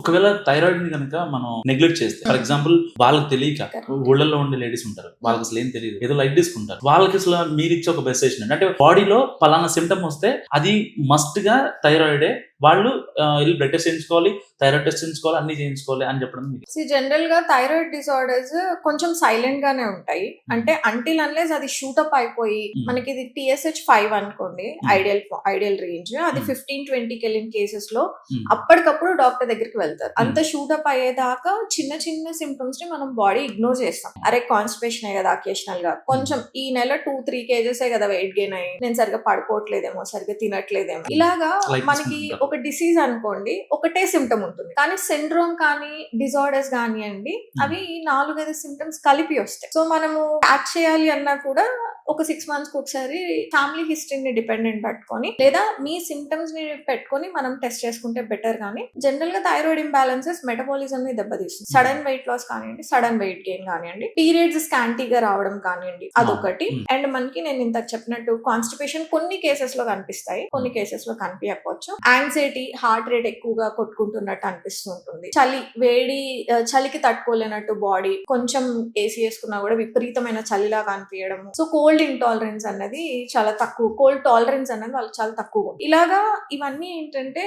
ఒకవేళ థైరాయిడ్ ని కనుక మనం నెగ్లెక్ట్ చేస్తే, ఫర్ ఎగ్జాంపుల్ వాళ్ళకి తెలియక ఊళ్ళల్లో ఉండే లేడీస్ ఉంటారు, వాళ్ళకి అసలు ఏం తెలియదు, ఏదో లైట్ తీసుకుంటారు. వాళ్ళకి అసలు మీరు ఇచ్చే ఒక బెస్ట్ అంటే బాడీలో పలానా సిమ్టమ్ వస్తే అది మస్ట్ గా థైరాయిడే, వాళ్ళు వెళ్ళి బ్లడ్ టెస్ట్ చేయించుకోవాలి, థైరాయిడ్ టెస్ట్ చేయించుకోవాలి, అన్ని చేయించుకోవాలి అని చెప్పడం. జనరల్ గా థైరాయిడ్ డిసార్డర్స్ కొంచెం సైలెంట్ గానే ఉంటాయి. అంటే అంటిల్ అన్లెస్ అది షూటప్ అయిపోయి మనకి ఇది TSH 5 అనుకోండి, ఐడియల్ రేంజ్, అది 15-20 కెలిన్ కేసెస్ లో అప్పటికప్పుడు డాక్టర్ దగ్గరికి వెళ్తారు. అంత షూటప్ అయ్యేదాకా చిన్న చిన్న సిమ్టమ్స్ ని మనం బాడీ ఇగ్నోర్ చేస్తాం. అరే కాన్స్టిపేషన్ కదా అకేషనల్ గా, కొంచెం ఈ నెల 2-3 kgs కదా వెయిట్ గెయిన్ అయ్యి, నేను సరిగ్గా పడుకోవట్లేదేమో, సరిగ్గా తినట్లేదేమో, ఇలాగా మనకి ఒక డిసీజ్ అనుకోండి ఒకటే సిమ్టమ్ ఉంటుంది, కానీ సిండ్రోమ్ కానీ డిజార్డర్స్ కానివ్వండి అవి 4-5 సిమ్టమ్స్ కలిపి వస్తాయి. సో మనము ట్రాక్ చేయాలి అన్నా కూడా ఒక 6 months ఒకసారి ఫ్యామిలీ హిస్టరీని డిపెండెంట్ పెట్టుకొని లేదా మీ సిమ్టమ్స్ ని పెట్టుకొని మనం టెస్ట్ చేసుకుంటే బెటర్. కానీ జనరల్ గా థైరాయిడ్ ఇంబ్యాలెన్సెస్ మెటబాలిజం ని దెబ్బతీస్తుంది. సడన్ వెయిట్ లాస్ కానివ్వండి, సడన్ వెయిట్ గెయిన్ కానివ్వండి, పీరియడ్స్ స్కాంటీగా రావడం కానివ్వండి, అదొకటి. అండ్ మనకి నేను ఇంత చెప్పినట్టు కాన్స్టిపేషన్ కొన్ని కేసెస్ లో కనిపిస్తాయి, కొన్ని కేసెస్ లో కనిపించకపోవచ్చు. యాంగ్జైటీ, హార్ట్ రేట్ ఎక్కువగా కొట్టుకుంటున్నట్టు అనిపిస్తూ ఉంటుంది. వేడి చలికి తట్టుకోలేనట్టు బాడీ, కొంచెం ఏసీ వేసుకున్నా కూడా విపరీతమైన చలిలాగా అనిపించడం. సో కోల్డ్ ఇంటాలరెన్స్ అన్నది చాలా తక్కువ, కోల్డ్ టాలరెన్స్ అన్నది వాళ్ళు చాలా తక్కువ. ఇలాగా ఇవన్నీ ఏంటంటే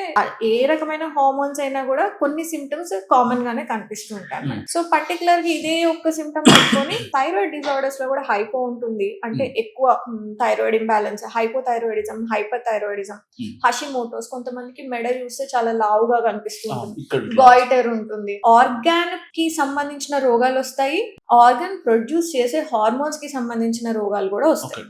ఏ రకమైన హార్మోన్స్ అయినా కూడా కొన్ని సిమ్టమ్స్ కామన్ గానే కనిపిస్తూ ఉంటాయి. సో పర్టికులర్ గా ఇదే ఒక్క సిమ్టమ్ పెట్టుకొని థైరాయిడ్ డిజార్డర్స్ లో కూడా హైపో ఉంటుంది, అంటే ఎక్కువ thyroid imbalance, hypothyroidism, hyper thyroidism, Hashimoto's, కొంతమందికి మెడ చూస్తే చాలా లావుగా కనిపిస్తూ ఉంటుంది, గాయిటర్ ఉంటుంది. ఆర్గాన్ కి సంబంధించిన రోగాలు వస్తాయి, ఆర్గాన్ ప్రొడ్యూస్ చేసే హార్మోన్స్ కి సంబంధించిన రోగాలు కూడా వస్తాయి.